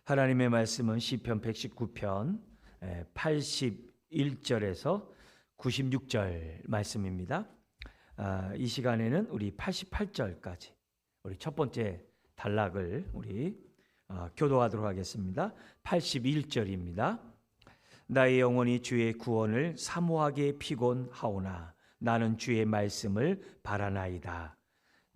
하나님의 말씀은 시편 119편 81절에서 96절 말씀입니다. 이 시간에는 우리 88절까지 우리 첫 번째 단락을 우리 교도하도록 하겠습니다. 81절입니다. 나의 영혼이 주의 구원을 사모하게 피곤하오나 나는 주의 말씀을 바라나이다.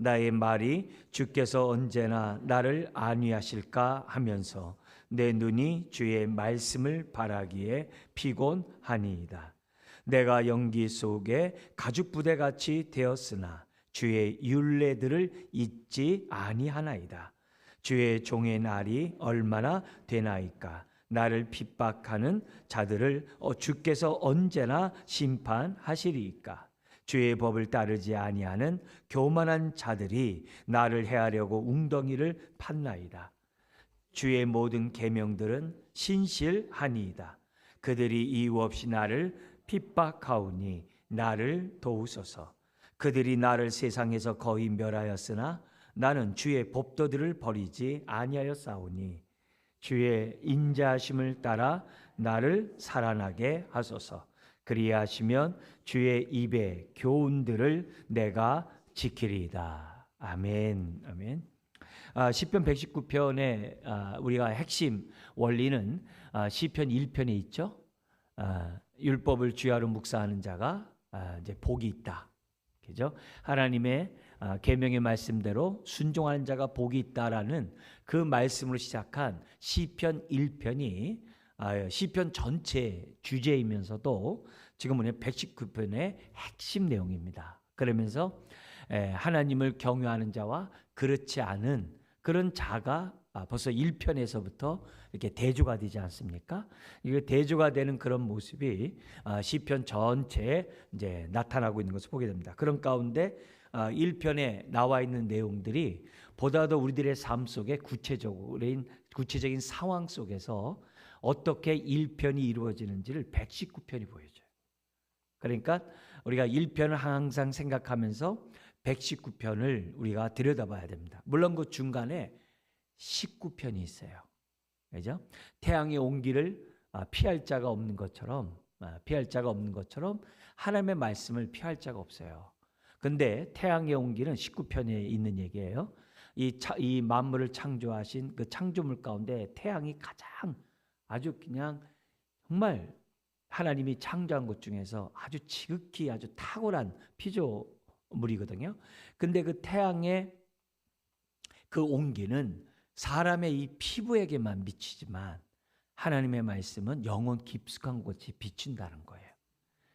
나의 말이 주께서 언제나 나를 안위하실까 하면서 내 눈이 주의 말씀을 바라기에 피곤하니이다. 내가 연기 속에 가죽부대같이 되었으나 주의 율례들을 잊지 아니하나이다. 주의 종의 날이 얼마나 되나이까. 나를 핍박하는 자들을 주께서 언제나 심판하시리이까. 주의 법을 따르지 아니하는 교만한 자들이 나를 해하려고 웅덩이를 팠나이다. 주의 모든 계명들은 신실하니이다. 그들이 이유 없이 나를 핍박하오니 나를 도우소서. 그들이 나를 세상에서 거의 멸하였으나 나는 주의 법도들을 버리지 아니하였사오니 주의 인자하심을 따라 나를 살아나게 하소서. 그리하시면 주의 입의 교훈들을 내가 지키리이다. 아멘. 아멘. 시편 119편의 우리가 핵심 원리는 시편 1편에 있죠. 율법을 주야로 묵상하는 자가 이제 복이 있다. 그죠? 하나님의 계명의 말씀대로 순종하는 자가 복이 있다라는 그 말씀으로 시작한 시편 1편이 시편 전체 주제이면서도 지금 우리 119편의 핵심 내용입니다. 그러면서 하나님을 경외하는 자와 그렇지 않은 그런 자가 벌써 1편에서부터 이렇게 대조가 되지 않습니까? 이게 대조가 되는 그런 모습이 시편 전체에 이제 나타나고 있는 것을 보게 됩니다. 그런 가운데 1편에 나와 있는 내용들이 보다도 우리들의 삶 속에 구체적인 상황 속에서 어떻게 1편이 이루어지는지를 119편이 보여줘요. 그러니까 우리가 1편을 항상 생각하면서 119편을 우리가 들여다봐야 됩니다. 물론 그 중간에 19편이 있어요. 그죠? 태양의 온기를 피할 자가 없는 것처럼 하나님의 말씀을 피할 자가 없어요. 근데 태양의 온기는 19편에 있는 얘기예요. 이 만물을 창조하신 그 창조물 가운데 태양이 가장 아주 그냥 정말 하나님이 창조한 것 중에서 아주 지극히 아주 탁월한 피조물이거든요. 근데 그 태양의 그 온기는 사람의 이 피부에게만 미치지만 하나님의 말씀은 영혼 깊숙한 곳에 비춘다는 거예요.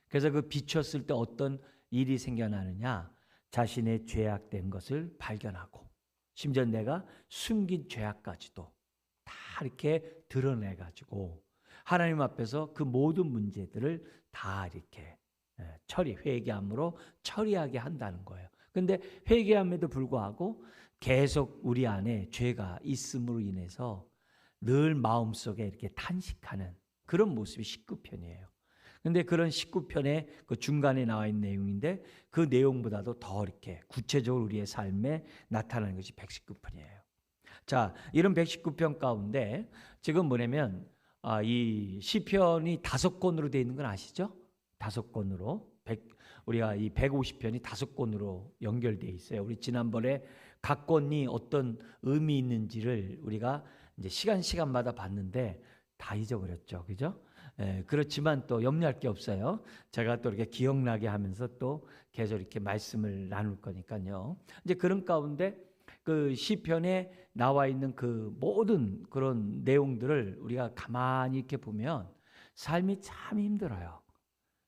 그래서 그 비췄을 때 어떤 일이 생겨나느냐? 자신의 죄악된 것을 발견하고 심지어 내가 숨긴 죄악까지도 다 이렇게 드러내가지고 하나님 앞에서 그 모든 문제들을 다 이렇게 회개함으로 처리하게 한다는 거예요. 근데 회개함에도 불구하고 계속 우리 안에 죄가 있음으로 인해서 늘 마음속에 이렇게 탄식하는 그런 모습이 19편이에요. 근데 그런 19편의 그 중간에 나와 있는 내용인데 그 내용보다도 더 이렇게 구체적으로 우리의 삶에 나타나는 것이 119편이에요. 자, 이런 119편 가운데 지금 뭐냐면 이 시편이 5권으로 되어 있는 건 아시죠? 5권으로. 우리가 이 150편이 5권으로 연결되어 있어요. 우리 지난번에 각 권이 어떤 의미 있는지를 우리가 이제 시간마다 봤는데 다 잊어버렸죠. 그죠? 그렇지만 또 염려할 게 없어요. 제가 또 이렇게 기억나게 하면서 또 계속 이렇게 말씀을 나눌 거니까요. 이제 그런 가운데 그 시편에 나와 있는 그 모든 그런 내용들을 우리가 가만히 이렇게 보면 삶이 참 힘들어요.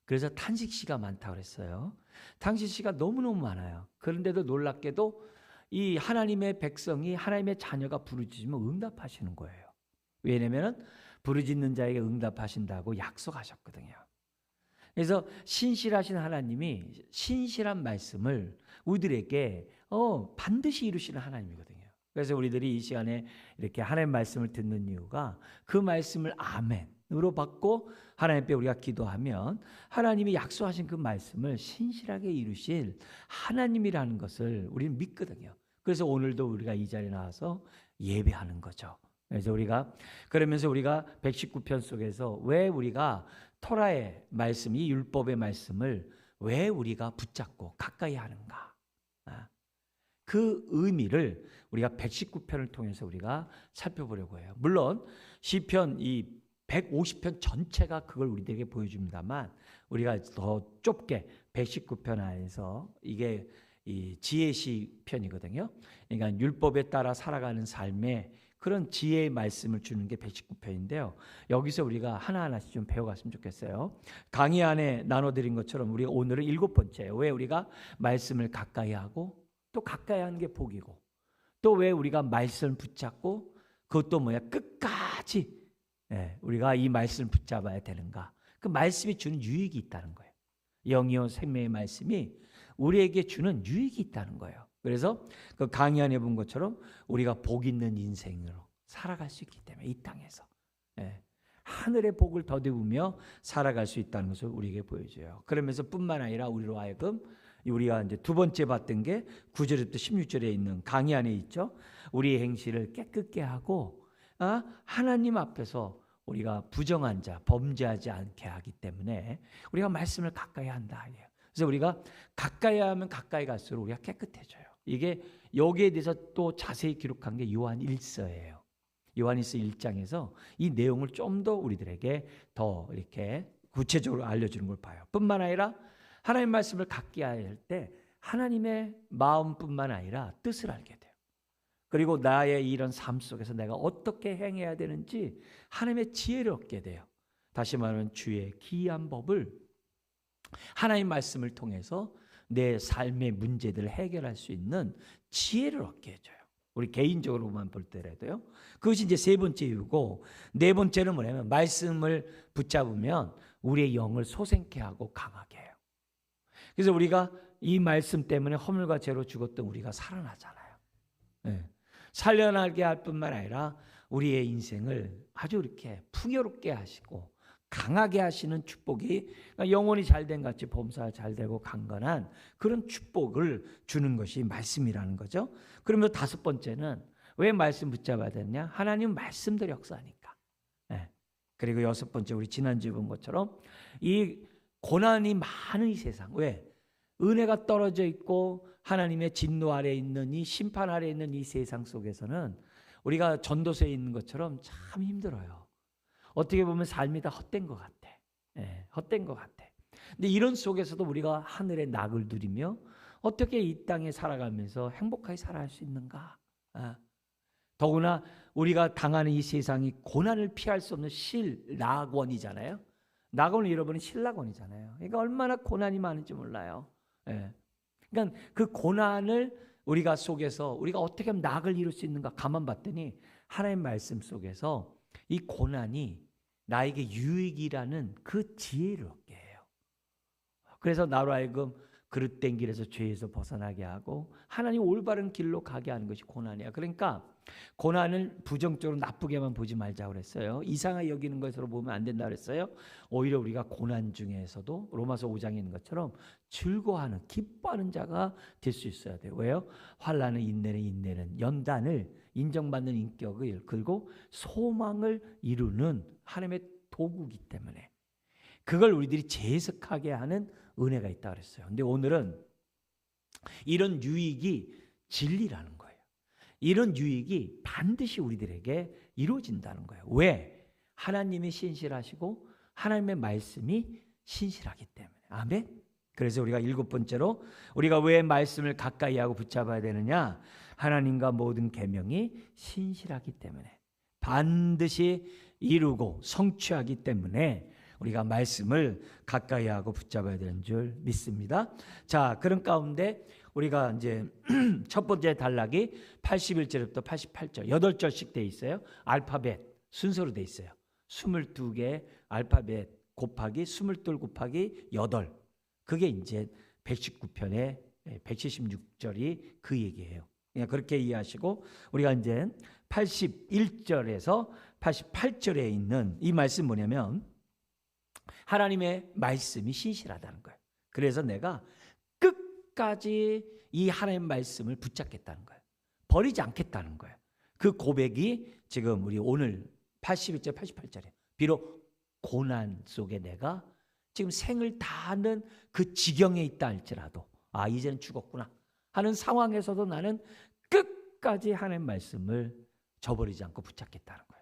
그래서 탄식시가 많다고 그랬어요. 탄식시가 너무너무 많아요. 그런데도 놀랍게도 이 하나님의 백성이 하나님의 자녀가 부르짖으면 응답하시는 거예요. 왜냐하면 부르짖는 자에게 응답하신다고 약속하셨거든요. 그래서 신실하신 하나님이 신실한 말씀을 우리들에게 반드시 이루시는 하나님이거든요. 그래서 우리들이 이 시간에 이렇게 하나님의 말씀을 듣는 이유가 그 말씀을 아멘으로 받고 하나님 앞에 우리가 기도하면 하나님이 약속하신 그 말씀을 신실하게 이루실 하나님이라는 것을 우리는 믿거든요. 그래서 오늘도 우리가 이 자리에 나와서 예배하는 거죠. 그래서 그러면서 우리가 119편 속에서 왜 우리가 토라의 말씀, 이 율법의 말씀을 왜 우리가 붙잡고 가까이 하는가? 그 의미를 우리가 119편을 통해서 우리가 살펴보려고 해요. 물론 시편 이 150편 전체가 그걸 우리들에게 보여줍니다만 우리가 더 좁게 119편 안에서 이게 이 지혜시 편이거든요. 그러니까 율법에 따라 살아가는 삶의 그런 지혜의 말씀을 주는 게 119편인데요. 여기서 우리가 하나하나씩 좀 배워갔으면 좋겠어요. 강의 안에 나눠드린 것처럼 우리가 오늘은 7번째예요. 왜 우리가 말씀을 가까이 하고 또 가까이 하는 게 복이고 또 왜 우리가 말씀을 붙잡고 그것도 끝까지 우리가 이 말씀을 붙잡아야 되는가? 그 말씀이 주는 유익이 있다는 거예요. 영이요 생명의 말씀이 우리에게 주는 유익이 있다는 거예요. 그래서 그 강의 안에 본 것처럼 우리가 복 있는 인생으로 살아갈 수 있기 때문에 이 땅에서 하늘의 복을 더듬으며 살아갈 수 있다는 것을 우리에게 보여줘요. 그러면서 뿐만 아니라 우리로 하여금 우리가 이제 두 번째 봤던 게 9절부터 16절에 있는 강의 안에 있죠. 우리의 행실을 깨끗게 하고 하나님 앞에서 우리가 부정한 자, 범죄하지 않게 하기 때문에 우리가 말씀을 가까이 한다. 그래서 우리가 가까이 하면 가까이 갈수록 우리가 깨끗해져요. 이게 여기에 대해서 또 자세히 기록한 게 요한 1서예요. 요한일서 1장에서 이 내용을 좀 더 우리들에게 더 이렇게 구체적으로 알려주는 걸 봐요. 뿐만 아니라 하나님의 말씀을 갖게 할 때 하나님의 마음뿐만 아니라 뜻을 알게 돼요. 그리고 나의 이런 삶 속에서 내가 어떻게 행해야 되는지 하나님의 지혜를 얻게 돼요. 다시 말하면 주의 기이한 법을 하나님의 말씀을 통해서 내 삶의 문제들을 해결할 수 있는 지혜를 얻게 해줘요. 우리 개인적으로만 볼 때라도요. 그것이 이제 세 번째 이유고, 네 번째는 뭐냐면 말씀을 붙잡으면 우리의 영을 소생케 하고 강하게 해요. 그래서 우리가 이 말씀 때문에 허물과 죄로 죽었던 우리가 살아나잖아요. 살려나게 할 뿐만 아니라 우리의 인생을 아주 이렇게 풍요롭게 하시고 강하게 하시는 축복이 영혼이 잘된 같이 범사가 잘되고 강건한 그런 축복을 주는 것이 말씀이라는 거죠. 그러면 다섯 번째는 왜 말씀 붙잡아야 되느냐? 하나님 말씀대로 역사하니까. 그리고 여섯 번째, 우리 지난주에 본 것처럼 이 고난이 많은 이 세상, 왜? 은혜가 떨어져 있고 하나님의 진노 아래에 있는 이 심판 아래에 있는 이 세상 속에서는 우리가 전도서에 있는 것처럼 참 힘들어요. 어떻게 보면 삶이 다 헛된 것 같아. 헛된 것 같아. 근데 이런 속에서도 우리가 하늘의 낙을 누리며 어떻게 이 땅에 살아가면서 행복하게 살아갈 수 있는가? 더구나 우리가 당하는 이 세상이 고난을 피할 수 없는 실낙원이잖아요. 낙원을 잃어버린 실낙원이잖아요. 그러니까 얼마나 고난이 많은지 몰라요. 그러니까 그 고난을 우리가 속에서 우리가 어떻게 하면 낙을 이룰 수 있는가 가만 봤더니 하나님의 말씀 속에서 이 고난이 나에게 유익이라는 그 지혜를 얻게 해요. 그래서 나로 하여금 그릇된 길에서 죄에서 벗어나게 하고 하나님 올바른 길로 가게 하는 것이 고난이야. 그러니까 고난을 부정적으로 나쁘게만 보지 말자고 그랬어요. 이상하게 여기는 것으로 보면 안 된다고 그랬어요. 오히려 우리가 고난 중에서도 로마서 5장에 있는 것처럼 즐거워하는, 기뻐하는 자가 될 수 있어야 돼요. 왜요? 환난은 인내는 연단을 인정받는 인격을, 그리고 소망을 이루는 하나님의 도구이기 때문에 그걸 우리들이 재해석하게 하는 은혜가 있다고 그랬어요. 근데 오늘은 이런 유익이 진리라는 거예요. 이런 유익이 반드시 우리들에게 이루어진다는 거예요. 왜? 하나님이 신실하시고 하나님의 말씀이 신실하기 때문에. 아멘. 그래서 우리가 일곱 번째로 우리가 왜 말씀을 가까이 하고 붙잡아야 되느냐? 하나님과 모든 계명이 신실하기 때문에, 반드시 이루고 성취하기 때문에 우리가 말씀을 가까이 하고 붙잡아야 되는 줄 믿습니다. 자, 그런 가운데 우리가 이제 첫 번째 단락이 81절부터 88절, 8절씩 돼 있어요. 알파벳 순서로 돼 있어요. 22개 알파벳 곱하기 22 곱하기 8. 그게 이제 119편의 176절이 그 얘기예요. 그냥 그렇게 이해하시고 우리가 이제 81절에서 88절에 있는 이 말씀 뭐냐면 하나님의 말씀이 신실하다는 거예요. 그래서 내가 끝까지 이 하나님의 말씀을 붙잡겠다는 거예요. 버리지 않겠다는 거예요. 그 고백이 지금 우리 오늘 81절, 88절에 비록 고난 속에 내가 지금 생을 다하는 그 지경에 있다 할지라도 이제는 죽었구나 하는 상황에서도 나는 끝까지 하나님 말씀을 저버리지 않고 붙잡겠다는 거예요.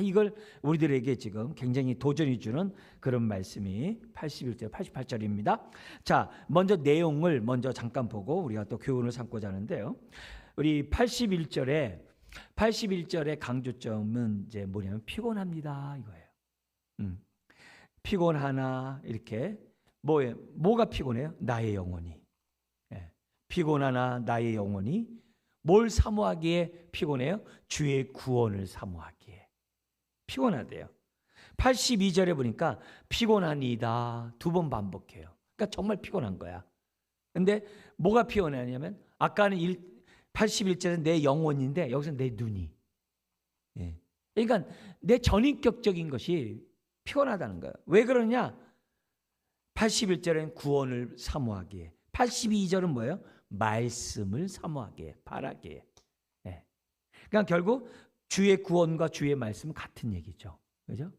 이걸 우리들에게 지금 굉장히 도전이 주는 그런 말씀이 81절, 88절입니다. 자, 먼저 내용을 먼저 잠깐 보고 우리가 또 교훈을 삼고자 하는데요. 우리 81절의 강조점은 이제 뭐냐면 피곤합니다 이거예요. 피곤하나 이렇게 뭐가 피곤해요? 나의 영혼이. 피곤하나 나의 영혼이 뭘 사모하기에 피곤해요? 주의 구원을 사모하기에 피곤하대요. 82절에 보니까 피곤하니다 2번 반복해요. 그러니까 정말 피곤한 거야. 근데 뭐가 피곤하냐면 아까는 81절은 내 영혼인데 여기서 내 눈이. 그러니까 내 전인격적인 것이 피곤하다는 거예요. 왜 그러냐? 81절은 구원을 사모하기에 82절은 뭐예요? 말씀을 사모하기에 바라기에. 그러니까 결국 주의 구원과 주의 말씀은 같은 얘기죠. 그죠?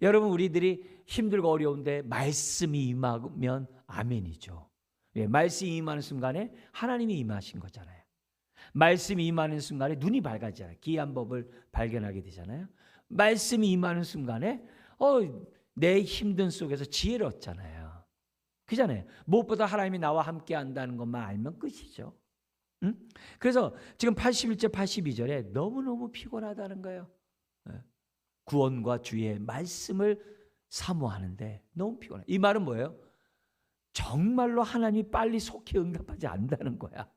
여러분 우리들이 힘들고 어려운데 말씀이 임하면 아멘이죠. 말씀이 임하는 순간에 하나님이 임하신 거잖아요. 말씀이 임하는 순간에 눈이 밝아지잖아요. 기이한 법을 발견하게 되잖아요. 말씀이 임하는 순간에 내 힘든 속에서 지혜를 얻잖아요. 그잖아요. 무엇보다 하나님이 나와 함께 한다는 것만 알면 끝이죠. 그래서 지금 81절 82절에 너무너무 피곤하다는 거예요. 구원과 주의 말씀을 사모하는데 너무 피곤해. 이 말은 뭐예요? 정말로 하나님이 빨리 속히 응답하지 않는다는 거야.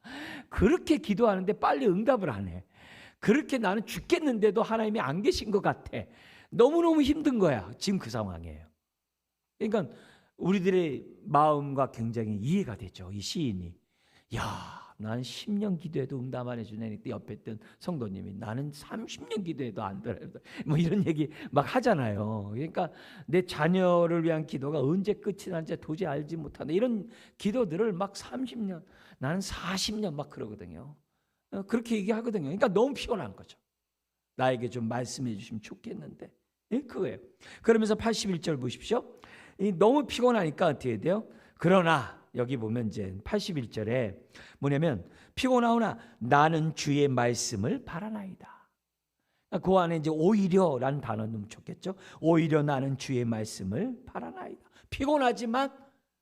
그렇게 기도하는데 빨리 응답을 안 해. 그렇게 나는 죽겠는데도 하나님이 안 계신 것 같아. 너무너무 힘든 거야. 지금 그 상황이에요. 그러니까 우리들의 마음과 굉장히 이해가 되죠. 이 시인이. 나는 10년 기도해도 응답 안 해주네. 옆에 있던 성도님이 나는 30년 기도해도 안 들어요. 뭐 이런 얘기 막 하잖아요. 그러니까 내 자녀를 위한 기도가 언제 끝이 날지 도저히 알지 못하는 이런 기도들을 막 30년, 나는 40년 막 그러거든요. 그렇게 얘기하거든요. 그러니까 너무 피곤한 거죠. 나에게 좀 말씀해 주시면 좋겠는데. 그거예요. 그러면서 81절 보십시오. 너무 피곤하니까 어떻게 돼요? 그러나 여기 보면 이제 81절에 뭐냐면 피곤하오나 나는 주의 말씀을 바라나이다. 그 안에 이제 오히려라는 단어 넣으면 좋겠죠. 오히려 나는 주의 말씀을 바라나이다. 피곤하지만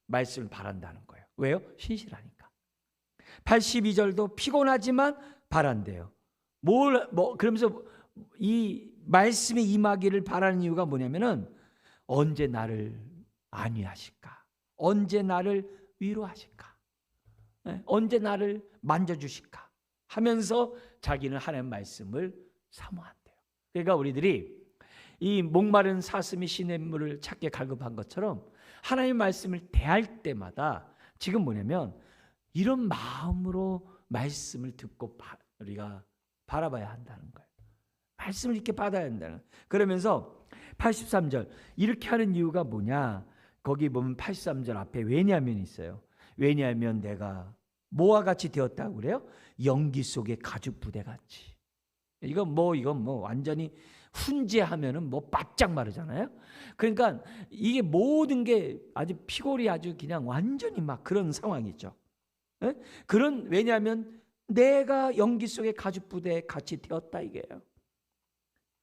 말씀을 바란다는 거예요. 왜요? 신실하니까. 82절도 피곤하지만 바란대요. 그러면서 이 말씀이 임하기를 바라는 이유가 뭐냐면은 언제 나를 안위하실까? 언제 나를 위로하실까? 언제 나를 만져주실까? 하면서 자기는 하나님의 말씀을 사모한대요. 그러니까 우리들이 이 목마른 사슴이 시냇물을 찾게 갈급한 것처럼 하나님의 말씀을 대할 때마다 지금 뭐냐면 이런 마음으로 말씀을 듣고 우리가 바라봐야 한다는 거예요. 말씀을 이렇게 받아야 한다는 거예요. 그러면서 83절 이렇게 하는 이유가 뭐냐? 거기 보면 83절 앞에 왜냐하면 있어요. 왜냐하면 내가 뭐와 같이 되었다고 그래요? 연기 속의 가죽 부대 같이. 이건 뭐 완전히 훈제하면은 뭐 바짝 마르잖아요. 그러니까 이게 모든 게 아주 피골이 아주 그냥 완전히 막 그런 상황이죠. 왜냐하면 내가 연기 속의 가죽 부대에 같이 되었다 이게요.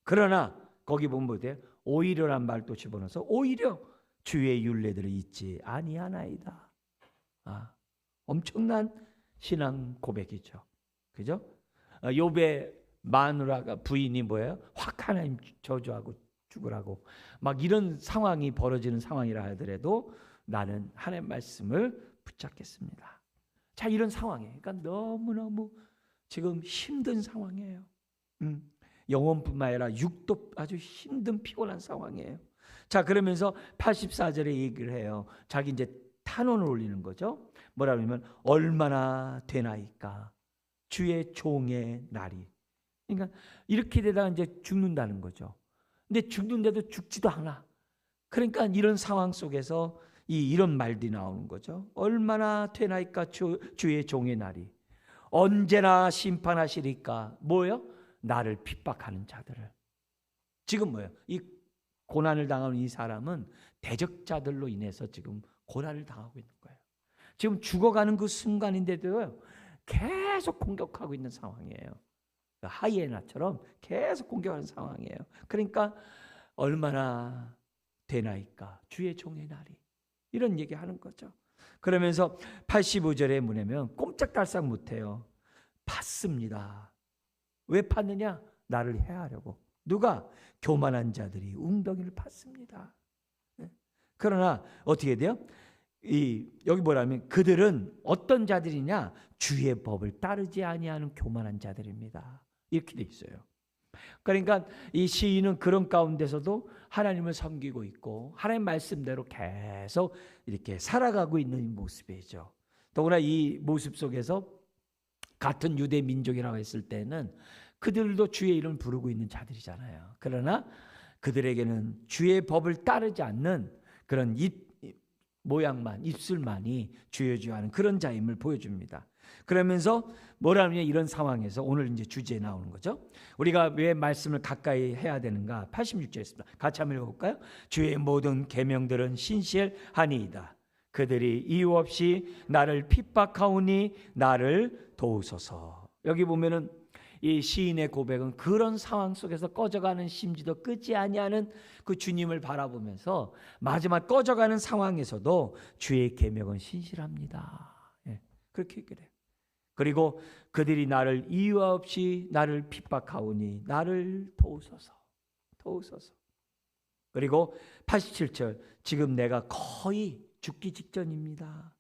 그러나 거기 보면 뭐예요? 오히려란 말도 집어넣어서 오히려 주의 율례들을 잊지 아니하나이다. 엄청난 신앙 고백이죠. 그죠? 욥의 마누라가 부인이 뭐예요? 확 하나님 저주하고 죽으라고 막 이런 상황이 벌어지는 상황이라 하더라도 나는 하나님 말씀을 붙잡겠습니다. 자, 이런 상황이에요. 그러니까 너무너무 지금 힘든 상황이에요. 영혼뿐만 아니라 육도 아주 힘든 피곤한 상황이에요. 자, 그러면서 84절에 얘기를 해요. 자기 이제 탄원을 올리는 거죠. 뭐라고 하면 얼마나 되나이까 주의 종의 날이. 그러니까 이렇게 되다가 이제 죽는다는 거죠. 근데 죽는데도 죽지도 않아. 그러니까 이런 상황 속에서 이런 말들이 나오는 거죠. 얼마나 되나이까 주의 종의 날이. 언제나 심판하시리까. 뭐예요? 나를 핍박하는 자들을. 지금 뭐예요? 이 고난을 당하는 이 사람은 대적자들로 인해서 지금 고난을 당하고 있는 거예요. 지금 죽어가는 그 순간인데도 계속 공격하고 있는 상황이에요. 하이에나처럼 계속 공격하는 상황이에요. 그러니까 얼마나 되나이까 주의 종의 날이, 이런 얘기하는 거죠. 그러면서 85절에 뭐냐면 꼼짝달싹 못해요. 팠습니다. 왜 팠느냐? 나를 해하려고. 누가? 교만한 자들이 웅덩이를 팠습니다. 그러나 어떻게 돼요? 여기 뭐라면 그들은 어떤 자들이냐? 주의 법을 따르지 아니하는 교만한 자들입니다. 이렇게 돼 있어요. 그러니까 이 시인은 그런 가운데서도 하나님을 섬기고 있고 하나님 말씀대로 계속 이렇게 살아가고 있는 모습이죠. 더구나 이 모습 속에서 같은 유대 민족이라고 했을 때는 그들도 주의 이름을 부르고 있는 자들이잖아요. 그러나 그들에게는 주의 법을 따르지 않는 그런 모양만, 입술만이 주여주여하는 그런 자임을 보여줍니다. 그러면서 뭐라느냐, 이런 상황에서 오늘 이제 주제에 나오는 거죠. 우리가 왜 말씀을 가까이 해야 되는가? 86절에 있습니다. 같이 한번 읽어볼까요? 주의 모든 계명들은 신실하니이다. 그들이 이유 없이 나를 핍박하오니 나를 도우소서. 여기 보면은 이 시인의 고백은 그런 상황 속에서 꺼져가는 심지도 끄지 아니하는 그 주님을 바라보면서 마지막 꺼져가는 상황에서도 주의 계명은 신실합니다. 그렇게 그래요. 그리고 그들이 나를 이유 없이 나를 핍박하오니 나를 도우소서. 그리고 87절, 지금 내가 거의 죽기 직전입니다.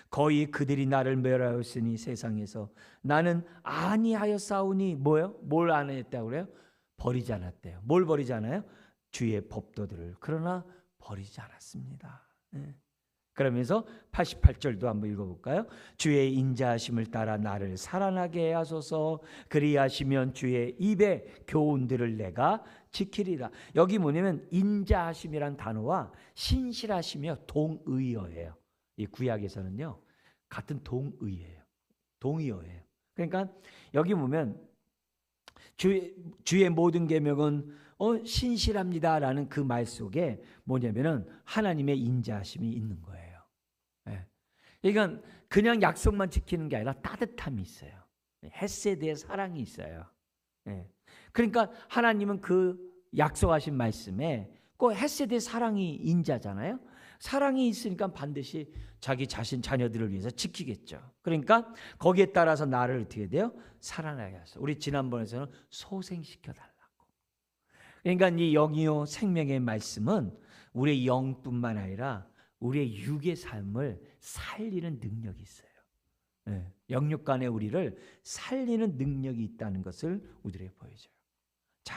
거의 그들이 나를 멸하였으니 세상에서 나는 아니하였사오니 뭐요? 뭘 안 했다고 그래요? 버리지 않았대요. 뭘 버리지 않아요? 주의 법도들을. 그러나 버리지 않았습니다. 그러면서 88절도 한번 읽어볼까요? 주의 인자하심을 따라 나를 살아나게 하소서. 그리하시면 주의 입의 교훈들을 내가 지키리라. 여기 뭐냐면 인자하심이란 단어와 신실하시며 동의어예요. 이 구약에서는요 같은 동의어예요. 그러니까 여기 보면 주의 모든 계명은 신실합니다라는 그 말 속에 뭐냐면은 하나님의 인자하심이 있는 거예요. 그러니까 그냥 약속만 지키는 게 아니라 따뜻함이 있어요. 헤세드의 사랑이 있어요. 그러니까 하나님은 그 약속하신 말씀에 그 헤세드의 사랑이 인자잖아요. 사랑이 있으니까 반드시 자기 자신 자녀들을 위해서 지키겠죠. 그러니까 거기에 따라서 나를 어떻게 돼요? 살아나게 하소. 우리 지난번에서는 소생시켜달라고. 그러니까 이 영이요 생명의 말씀은 우리의 영뿐만 아니라 우리의 육의 삶을 살리는 능력이 있어요. 영육간의 우리를 살리는 능력이 있다는 것을 우리에게 보여줘요. 자,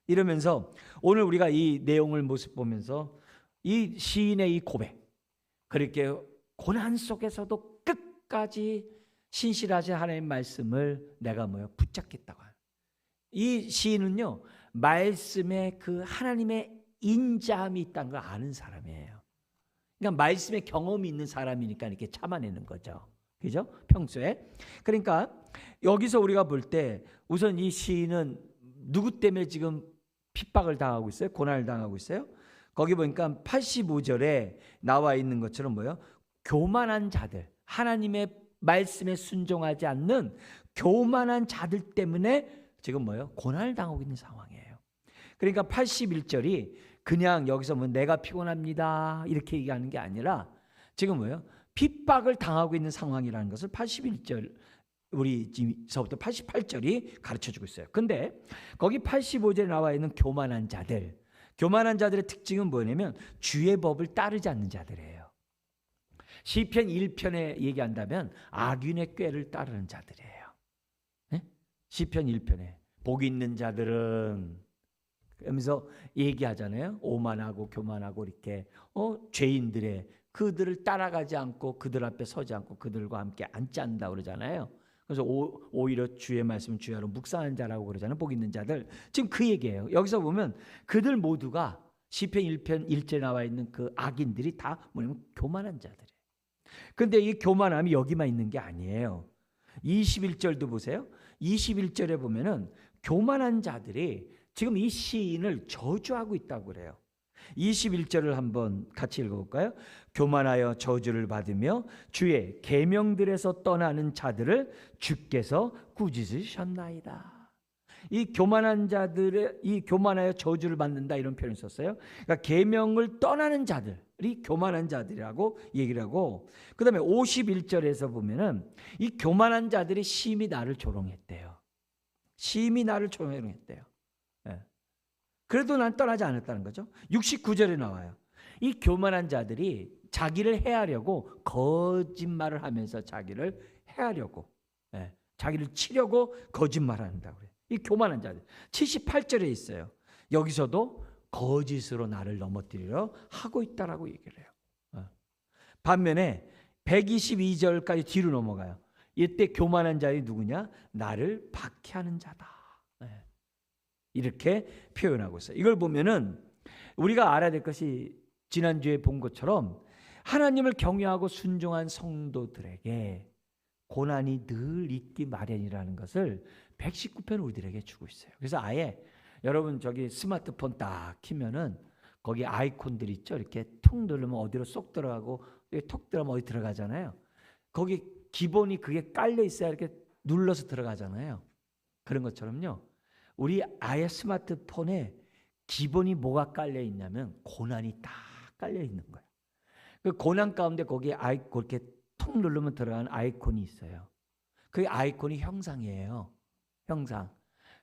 이러면서 오늘 우리가 이 내용을 모습 보면서 이 시인의 이 고백, 그렇게 고난 속에서도 끝까지 신실하신 하나님의 말씀을 내가 붙잡겠다고 하는 이 시인은요 말씀에 그 하나님의 인자함이 있다는 걸 아는 사람이에요. 그러니까 말씀에 경험이 있는 사람이니까 이렇게 참아내는 거죠. 그죠? 평소에. 그러니까 여기서 우리가 볼 때 우선 이 시인은 누구 때문에 지금 핍박을 당하고 있어요? 고난을 당하고 있어요? 거기 보니까 85절에 나와 있는 것처럼 뭐예요? 교만한 자들, 하나님의 말씀에 순종하지 않는 교만한 자들 때문에 지금 뭐예요? 고난을 당하고 있는 상황이에요. 그러니까 81절이 그냥 여기서 내가 피곤합니다 이렇게 얘기하는 게 아니라 지금 뭐예요? 핍박을 당하고 있는 상황이라는 것을 81절 우리 지금서부터 88절이 가르쳐주고 있어요. 근데 거기 85절에 나와 있는 교만한 자들의 특징은 뭐냐면 주의 법을 따르지 않는 자들이에요. 시편 1편에 얘기한다면 악인의 꾀를 따르는 자들이에요. 시편 1편에 복 있는 자들은 그러면서 얘기하잖아요. 오만하고 교만하고 이렇게 죄인들의 그들을 따라가지 않고 그들 앞에 서지 않고 그들과 함께 앉지 않는다 그러잖아요. 그래서 오히려 주의 말씀 주야로 묵상하는 자라고 그러잖아요. 복 있는 자들. 지금 그 얘기예요. 여기서 보면 그들 모두가 시편 1편 1절에 나와 있는 그 악인들이 다 뭐냐면 교만한 자들이에요. 그런데 이 교만함이 여기만 있는 게 아니에요. 21절도 보세요. 21절에 보면은 교만한 자들이 지금 이 시인을 저주하고 있다고 그래요. 21절을 한번 같이 읽어볼까요? 교만하여 저주를 받으며 주의 계명들에서 떠나는 자들을 주께서 꾸짖으셨나이다. 이 교만한 자들의 이 교만하여 저주를 받는다 이런 표현을 썼어요. 그러니까 계명을 떠나는 자들이 교만한 자들이라고 얘기를 하고, 그다음에 51절에서 보면은 이 교만한 자들이 심히 나를 조롱했대요. 심히 나를 조롱했대요. 예. 그래도 난 떠나지 않았다는 거죠. 69절에 나와요. 이 교만한 자들이 자기를 해하려고 거짓말을 하면서 자기를 해하려고, 예. 자기를 치려고 거짓말한다고 그래요. 이 교만한 자들. 78절에 있어요. 여기서도 거짓으로 나를 넘어뜨리려 하고 있다라고 얘기를 해요. 반면에 122절까지 뒤로 넘어가요. 이때 교만한 자들이 누구냐? 나를 박해하는 자다. 이렇게 표현하고 있어요. 이걸 보면은 우리가 알아야 될 것이 지난주에 본 것처럼 하나님을 경외하고 순종한 성도들에게 고난이 늘 있기 마련이라는 것을 119편 우리들에게 주고 있어요. 그래서 아예 여러분 저기 스마트폰 딱 키면은 거기 아이콘들 있죠. 이렇게 툭 누르면 어디로 쏙 들어가고 톡 들어가면 어디 들어가잖아요. 거기 기본이 그게 깔려 있어야 이렇게 눌러서 들어가잖아요. 그런 것처럼요. 우리 아예 스마트폰에 기본이 뭐가 깔려 있냐면 고난이 딱 깔려 있는 거예요. 그 고난 가운데 거기에 아이콘 이렇게 톡 누르면 들어가는 아이콘이 있어요. 그 아이콘이 형상이에요. 형상.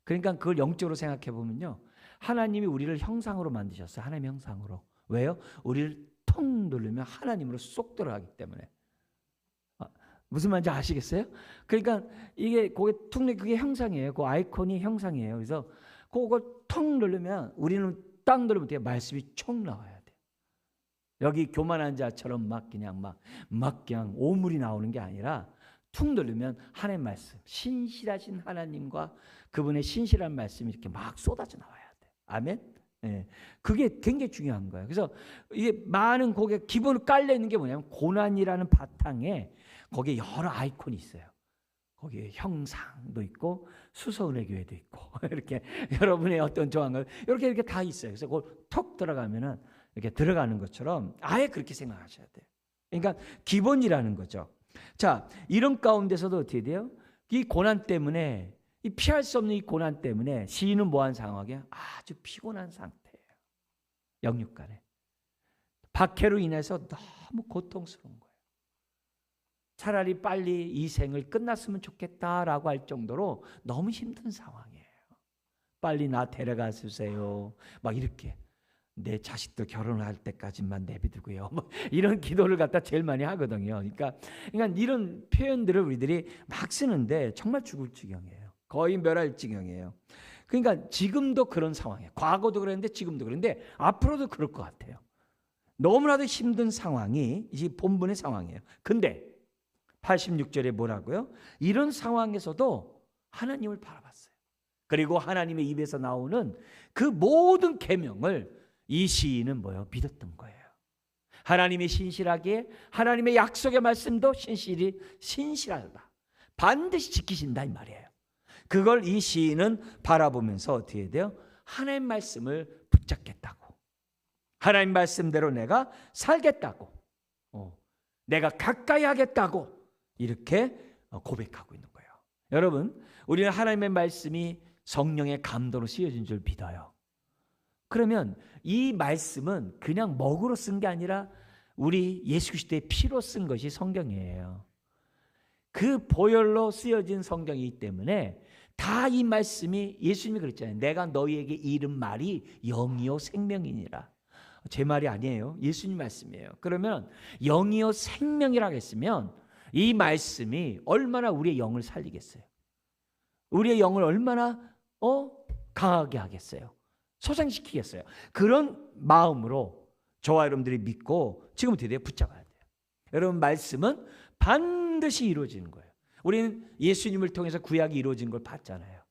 그러니까 그걸 영적으로 생각해 보면요. 하나님이 우리를 형상으로 만드셨어요. 하나님의 형상으로. 왜요? 우리를 톡 누르면 하나님으로 쏙 들어가기 때문에. 무슨 말인지 아시겠어요? 그러니까 이게 거기 툭 누르면 그게 형상이에요. 그 아이콘이 형상이에요. 그래서 그걸 톡 누르면 우리는 딱 누르면 돼요. 말씀이 총 나와야 돼. 여기 교만한 자처럼 막 그냥 오물이 나오는 게 아니라 툭 누르면 하나님 말씀, 신실하신 하나님과 그분의 신실한 말씀이 이렇게 막 쏟아져 나와야 돼. 아멘. 네. 그게 굉장히 중요한 거예요. 그래서 이게 많은 거기에 기본으로 깔려 있는 게 뭐냐면 고난이라는 바탕에 거기에 여러 아이콘이 있어요. 거기에 형상도 있고 수서은혜 교회도 있고 이렇게 여러분의 어떤 조항을 이렇게 다 있어요. 그래서 그걸 톡 들어가면은 이렇게 들어가는 것처럼 아예 그렇게 생각하셔야 돼요. 그러니까 기본이라는 거죠. 자, 이런 가운데서도 어떻게 돼요? 이 고난 때문에, 이 피할 수 없는 이 고난 때문에 시인은 뭐한 상황이에요? 아주 피곤한 상태예요. 영육간에. 박해로 인해서 너무 고통스러운 거예요. 차라리 빨리 이 생을 끝났으면 좋겠다라고 할 정도로 너무 힘든 상황이에요. 빨리 나 데려가 주세요. 막 이렇게. 내 자식들 결혼할 때까지만 내비두고요. 뭐 이런 기도를 갖다 제일 많이 하거든요. 그러니까 이런 표현들을 우리들이 막 쓰는데 정말 죽을 지경이에요. 거의 멸할 지경이에요. 그러니까 지금도 그런 상황이에요. 과거도 그랬는데 지금도 그런데 앞으로도 그럴 것 같아요. 너무나도 힘든 상황이 이 본문의 상황이에요. 근데 86절에 뭐라고요? 이런 상황에서도 하나님을 바라봤어요. 그리고 하나님의 입에서 나오는 그 모든 계명을 이 시인은 뭐예요? 믿었던 거예요. 하나님이 신실하게 하나님의 약속의 말씀도 신실하다. 반드시 지키신다 이 말이에요. 그걸 이 시인은 바라보면서 어떻게 돼요? 하나님 말씀을 붙잡겠다고. 하나님 말씀대로 내가 살겠다고. 내가 가까이 하겠다고. 이렇게 고백하고 있는 거예요. 여러분, 우리는 하나님의 말씀이 성령의 감도로 쓰여진 줄 믿어요. 그러면 이 말씀은 그냥 먹으로 쓴 게 아니라 우리 예수 그리스도의 피로 쓴 것이 성경이에요. 그 보혈로 쓰여진 성경이기 때문에 다 이 말씀이 예수님이 그랬잖아요. 내가 너희에게 이른 말이 영이요 생명이니라. 제 말이 아니에요. 예수님 말씀이에요. 그러면 영이요 생명이라고 했으면 이 말씀이 얼마나 우리의 영을 살리겠어요. 우리의 영을 얼마나 강하게 하겠어요. 소생시키겠어요. 그런 마음으로 저와 여러분들이 믿고 지금부터 돼요. 붙잡아야 돼요. 여러분 말씀은 반드시 이루어지는 거예요. 우리는 예수님을 통해서 구약이 이루어진 걸 봤잖아요.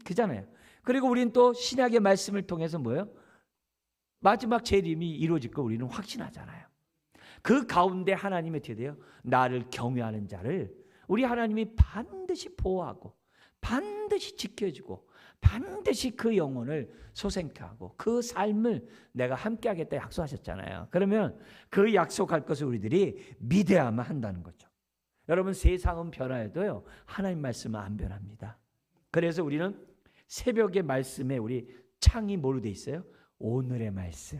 그잖아요. 그리고 우리는 또 신약의 말씀을 통해서 뭐예요? 마지막 재림이 이루어질 걸 우리는 확신하잖아요. 그 가운데 하나님이 어떻게 돼요? 나를 경외하는 자를 우리 하나님이 반드시 보호하고 반드시 지켜주고 반드시 그 영혼을 소생케 하고 그 삶을 내가 함께 하겠다 약속하셨잖아요. 그러면 그 약속할 것을 우리들이 믿어야만 한다는 거죠. 여러분, 세상은 변화해도요, 하나님 말씀은 안 변합니다. 그래서 우리는 새벽의 말씀에 우리 창이 뭐로 돼 있어요? 오늘의 말씀.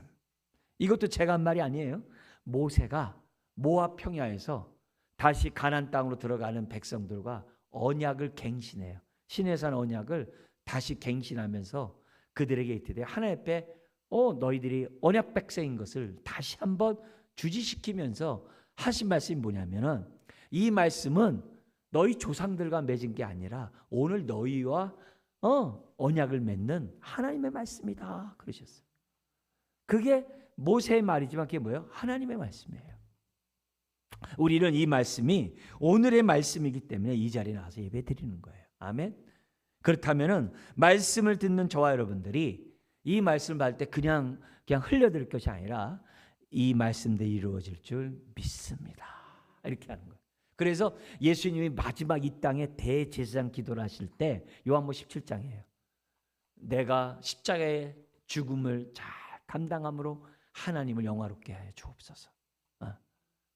이것도 제가 한 말이 아니에요. 모세가 모압 평야에서 다시 가나안 땅으로 들어가는 백성들과 언약을 갱신해요. 시내산 언약을 다시 갱신하면서 그들에게 이르되 하나님 앞에 너희들이 언약 백성인 것을 다시 한번 주지시키면서 하신 말씀이 뭐냐면은, 이 말씀은 너희 조상들과 맺은 게 아니라 오늘 너희와 언약을 맺는 하나님의 말씀이다 그러셨어요. 그게 모세의 말이지만 그게 뭐예요? 하나님의 말씀이에요. 우리는 이 말씀이 오늘의 말씀이기 때문에 이 자리에 나와서 예배 드리는 거예요. 아멘. 그렇다면은 말씀을 듣는 저와 여러분들이 이 말씀을 받을 때 그냥 흘려들 것이 아니라 이 말씀들이 이루어질 줄 믿습니다. 이렇게 하는 거예요. 그래서 예수님이 마지막 이 땅에 대제사장 기도를 하실 때 요한복음 17장이에요. 내가 십자가의 죽음을 잘 감당함으로 하나님을 영화롭게 하여 주옵소서.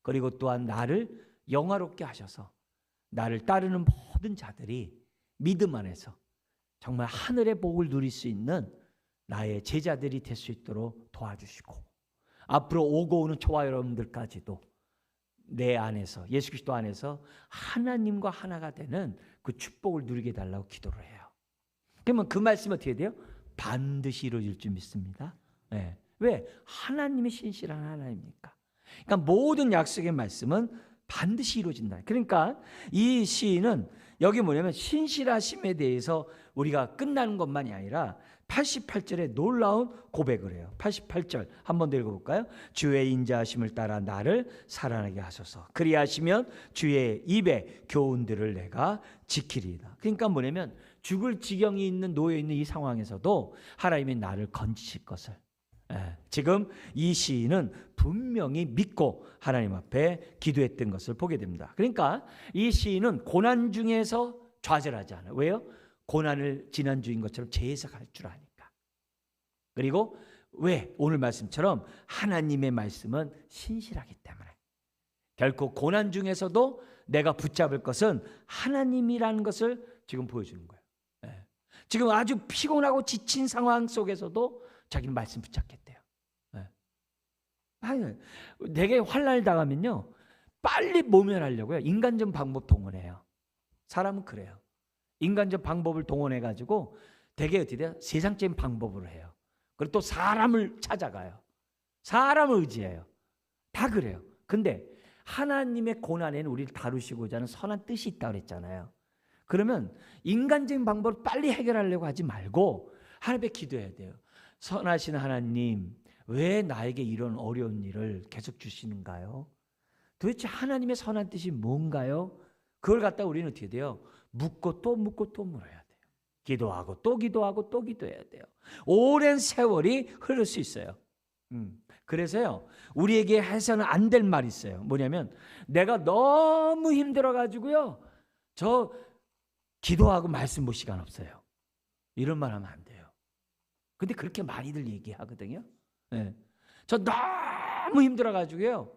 그리고 또한 나를 영화롭게 하셔서 나를 따르는 모든 자들이 믿음 안에서 정말 하늘의 복을 누릴 수 있는 나의 제자들이 될 수 있도록 도와주시고, 앞으로 오고 오는 저와 여러분들까지도 내 안에서, 예수 그리스도 안에서 하나님과 하나가 되는 그 축복을 누리게 달라고 기도를 해요. 그러면 그 말씀이 어떻게 돼요? 반드시 이루어질 줄 믿습니다. 네. 왜? 하나님이 신실한 하나님이니까. 그러니까 모든 약속의 말씀은 반드시 이루어진다. 그러니까 이 시인은 여기 뭐냐면 신실하심에 대해서 우리가 끝나는 것만이 아니라 88절에 놀라운 고백을 해요. 88절 한 번 더 읽어볼까요? 주의 인자하심을 따라 나를 살아나게 하소서. 그리하시면 주의 입의 교훈들을 내가 지키리이다. 그러니까 뭐냐면 죽을 지경이 있는 놓여 있는 이 상황에서도 하나님이 나를 건지실 것을, 지금 이 시인은 분명히 믿고 하나님 앞에 기도했던 것을 보게 됩니다. 그러니까 이 시인은 고난 중에서 좌절하지 않아요. 왜요? 고난을 지난 주인 것처럼 재해석할 줄 아니까. 그리고 왜? 오늘 말씀처럼 하나님의 말씀은 신실하기 때문에 결코 고난 중에서도 내가 붙잡을 것은 하나님이라는 것을 지금 보여주는 거예요. 지금 아주 피곤하고 지친 상황 속에서도 자기는 말씀 붙잡겠대요. 내게 환난을 당하면요, 빨리 모면하려고요, 인간적 방법 동원해요. 사람은 그래요. 인간적 방법을 동원해가지고 되게 어떻게 돼요? 세상적인 방법으로 해요. 그리고 또 사람을 찾아가요. 사람을 의지해요. 다 그래요. 근데 하나님의 고난에는 우리를 다루시고자 하는 선한 뜻이 있다고 그랬잖아요. 그러면 인간적인 방법을 빨리 해결하려고 하지 말고 하나님께 기도해야 돼요. 선하신 하나님, 왜 나에게 이런 어려운 일을 계속 주시는가요? 도대체 하나님의 선한 뜻이 뭔가요? 그걸 갖다 우리는 어떻게 돼요? 묻고 또 묻고 또 물어야 돼요. 기도하고 또 기도하고 또 기도해야 돼요. 오랜 세월이 흐를 수 있어요. 그래서요, 우리에게 해서는 안 될 말이 있어요. 뭐냐면 내가 너무 힘들어가지고요, 저 기도하고 말씀 볼 시간 없어요. 이런 말 하면 안 돼요. 근데 그렇게 많이들 얘기하거든요. 네. 저 너무 힘들어가지고요,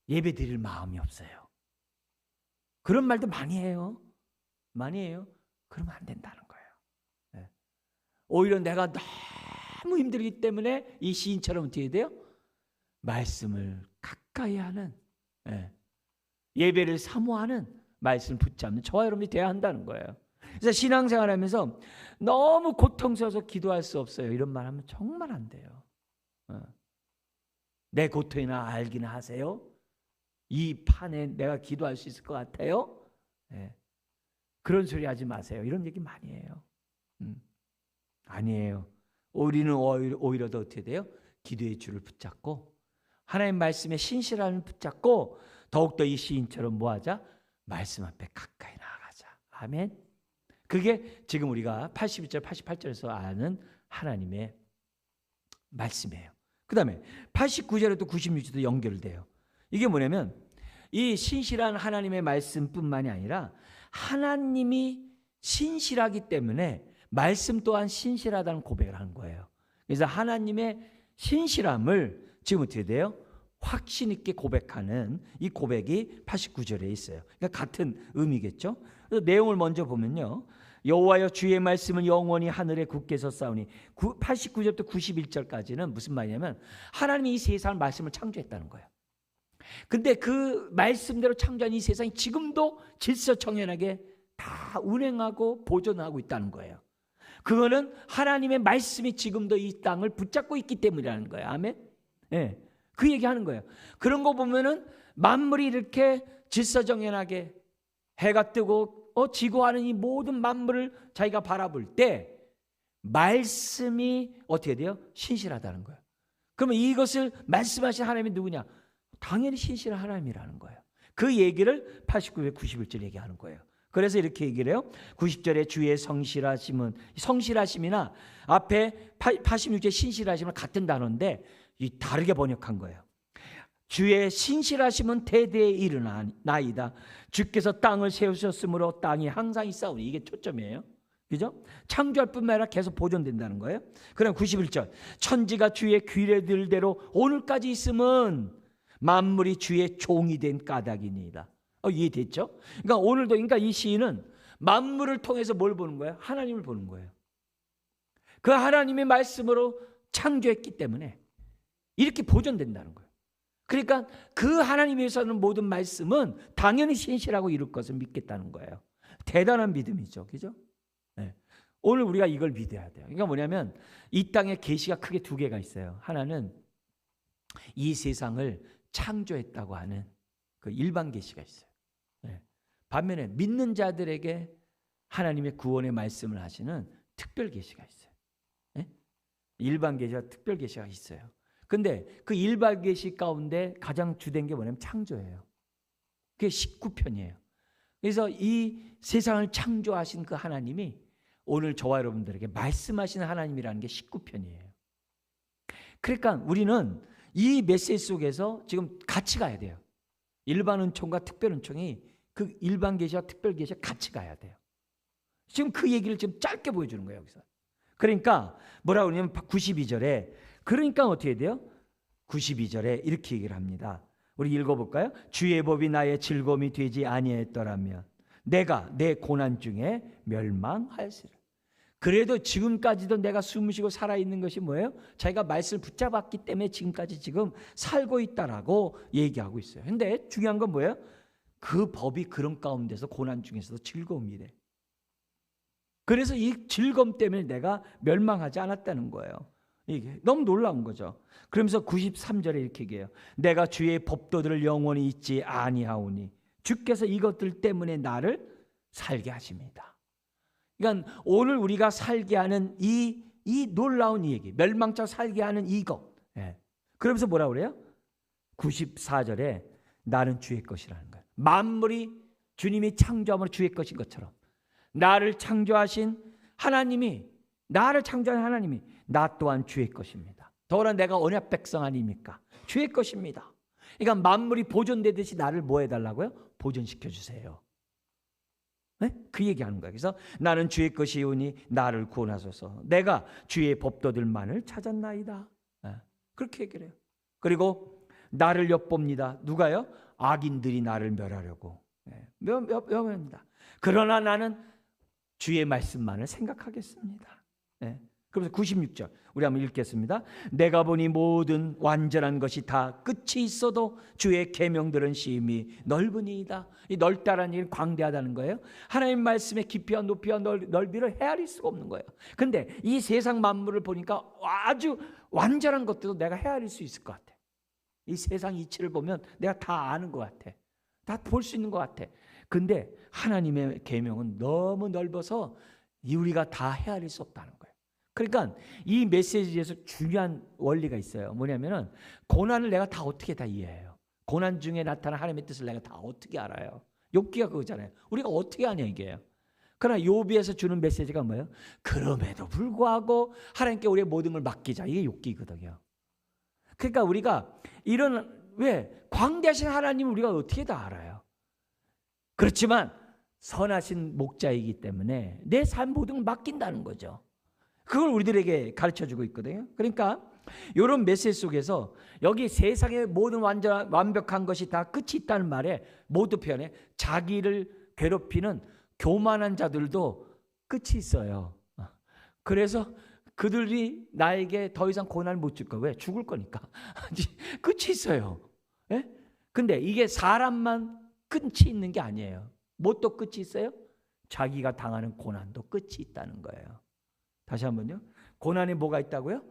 예배 드릴 마음이 없어요. 그런 말도 많이 해요. 많이 해요. 그러면 안 된다는 거예요. 네. 오히려 내가 너무 힘들기 때문에 이 시인처럼 어떻게 돼요? 말씀을 가까이 하는, 예배를 사모하는, 말씀을 붙잡는 저와 여러분이 되어야 한다는 거예요. 그래서 신앙생활하면서 너무 고통스러워서 기도할 수 없어요, 이런 말 하면 정말 안 돼요. 내 고통이나 알기는 하세요? 이 판에 내가 기도할 수 있을 것 같아요? 그런 소리 하지 마세요. 이런 얘기 많이 해요. 아니에요. 우리는 오히려 더 어떻게 돼요? 기도의 줄을 붙잡고 하나님 말씀의 신실함을 붙잡고 더욱더 이 시인처럼 뭐하자? 말씀 앞에 가까이 나아가자. 아멘. 그게 지금 우리가 82절, 88절에서 아는 하나님의 말씀이에요. 그 다음에 89절에도 96절도 연결돼요. 이게 뭐냐면 이 신실한 하나님의 말씀뿐만이 아니라 하나님이 신실하기 때문에 말씀 또한 신실하다는 고백을 하는 거예요. 그래서 하나님의 신실함을 지금 어떻게 돼요? 확신 있게 고백하는 이 고백이 89절에 있어요. 그러니까 같은 의미겠죠. 그래서 내용을 먼저 보면요. 여호와여 주의 말씀은 영원히 하늘에 굳게 섰사오니 89절부터 91절까지는 무슨 말이냐면 하나님이 이 세상을 말씀을 창조했다는 거예요. 근데 그 말씀대로 창조한 이 세상이 지금도 질서정연하게 다 운행하고 보존하고 있다는 거예요. 그거는 하나님의 말씀이 지금도 이 땅을 붙잡고 있기 때문이라는 거예요. 아멘. 네, 그 얘기하는 거예요. 그런 거 보면은 만물이 이렇게 질서정연하게 해가 뜨고 지구하는 이 모든 만물을 자기가 바라볼 때 말씀이 어떻게 돼요? 신실하다는 거예요. 그러면 이것을 말씀하신 하나님이 누구냐? 당연히 신실한 하나님이라는 거예요. 그 얘기를 89절, 91절 얘기하는 거예요. 그래서 이렇게 얘기를 해요. 90절에 주의 성실하심은, 성실하심이나 앞에 86절에 신실하심은 같은 단어인데 다르게 번역한 거예요. 주의 신실하심은 대대에 이르나이다. 주께서 땅을 세우셨으므로 땅이 항상 있사오니. 이게 초점이에요. 그죠? 창조할 뿐만 아니라 계속 보존된다는 거예요. 그럼 91절 천지가 주의 규례들대로 오늘까지 있음은 만물이 주의 종이 된 까닭이니이다. 이해됐죠? 그러니까 오늘도, 그러니까 이 시인은 만물을 통해서 뭘 보는 거예요? 하나님을 보는 거예요. 그 하나님의 말씀으로 창조했기 때문에 이렇게 보존된다는 거예요. 그러니까 그 하나님이 위해서는 모든 말씀은 당연히 신실하고 이룰 것을 믿겠다는 거예요. 대단한 믿음이죠. 그죠? 네. 오늘 우리가 이걸 믿어야 돼요. 그러니까 뭐냐면 이 땅에 계시가 크게 두 개가 있어요. 하나는 이 세상을 창조했다고 하는 그 일반 계시가 있어요. 네. 반면에 믿는 자들에게 하나님의 구원의 말씀을 하시는 특별 계시가 있어요. 네? 일반 계시와 특별 계시가 있어요. 근데 그 일반 계시 가운데 가장 주된 게 뭐냐면 창조예요. 그게 19편이에요. 그래서 이 세상을 창조하신 그 하나님이 오늘 저와 여러분들에게 말씀하시는 하나님이라는 게 19편이에요. 그러니까 우리는 이 메시지 속에서 지금 같이 가야 돼요. 일반 은총과 특별 은총이 그 일반 계시와 특별 계시와 같이 가야 돼요. 지금 그 얘기를 지금 짧게 보여주는 거예요, 여기서. 그러니까 뭐라고 그러냐면 92절에 그러니까 어떻게 돼요? 92절에 이렇게 얘기를 합니다. 우리 읽어볼까요? 주의 법이 나의 즐거움이 되지 아니했더라면 내가 내 고난 중에 멸망하였으리라. 그래도 지금까지도 내가 숨을 쉬고 살아있는 것이 뭐예요? 자기가 말씀을 붙잡았기 때문에 지금까지 지금 살고 있다라고 얘기하고 있어요. 근데 중요한 건 뭐예요? 그 법이 그런 가운데서 고난 중에서도 즐거움이 돼. 그래서 이 즐거움 때문에 내가 멸망하지 않았다는 거예요. 이게 너무 놀라운 거죠. 그러면서 93절에 이렇게 얘기해요. 내가 주의 법도들을 영원히 잊지 아니하오니 주께서 이것들 때문에 나를 살게 하십니다. 그러니까 오늘 우리가 살게 하는 이 놀라운 이 얘기, 멸망자 살게 하는 이것. 예. 그러면서 뭐라고 그래요? 94절에 나는 주의 것이라는 거예요. 만물이 주님이 창조함으로 주의 것인 것처럼 나를 창조하신 하나님이, 나를 창조한 하나님이 나 또한 주의 것입니다. 더구나 내가 언약 백성 아닙니까? 주의 것입니다. 그러니까 만물이 보존되듯이 나를 뭐 해달라고요? 보존시켜 주세요. 네? 그 얘기하는 거예요. 그래서 나는 주의 것이오니 나를 구원하소서. 내가 주의 법도들만을 찾았나이다. 네. 그렇게 얘기를 해요. 그리고 나를 엿봅니다. 누가요? 악인들이 나를 멸하려고. 네. 멸합니다. 그러나 나는 주의 말씀만을 생각하겠습니다. 네. 그래서 96절 우리 한번 읽겠습니다. 내가 보니 모든 완전한 것이 다 끝이 있어도 주의 계명들은 심히 넓으니이다. 이 넓다라는 얘기는 광대하다는 거예요. 하나님 말씀의 깊이와 높이와 넓이를 헤아릴 수가 없는 거예요. 근데 이 세상 만물을 보니까 아주 완전한 것들도 내가 헤아릴 수 있을 것 같아. 이 세상 이치를 보면 내가 다 아는 것 같아. 다 볼 수 있는 것 같아. 근데 하나님의 계명은 너무 넓어서 우리가 다 헤아릴 수 없다는 거예요. 그러니까 이 메시지에서 중요한 원리가 있어요. 뭐냐면은 고난을 내가 다 어떻게 다 이해해요. 고난 중에 나타난 하나님의 뜻을 내가 다 어떻게 알아요. 욥기가 그거잖아요. 우리가 어떻게 아냐 이게요. 그러나 욥기에서 주는 메시지가 뭐예요? 그럼에도 불구하고 하나님께 우리의 모든 걸 맡기자. 이게 욥기거든요. 그러니까 우리가 이런 왜 광대하신 하나님을 우리가 어떻게 다 알아요. 그렇지만 선하신 목자이기 때문에 내 삶 모든 걸 맡긴다는 거죠. 그걸 우리들에게 가르쳐주고 있거든요. 그러니까 이런 메시지 속에서 여기 세상의 모든 완벽한 것이 다 끝이 있다는 말에 모두 표현해 자기를 괴롭히는 교만한 자들도 끝이 있어요. 그래서 그들이 나에게 더 이상 고난을 못 줄 거야. 왜? 죽을 거니까. 끝이 있어요. 예? 근데 이게 사람만 끝이 있는 게 아니에요. 뭐 또 끝이 있어요? 자기가 당하는 고난도 끝이 있다는 거예요. 다시 한번요. 고난에 뭐가 있다고요?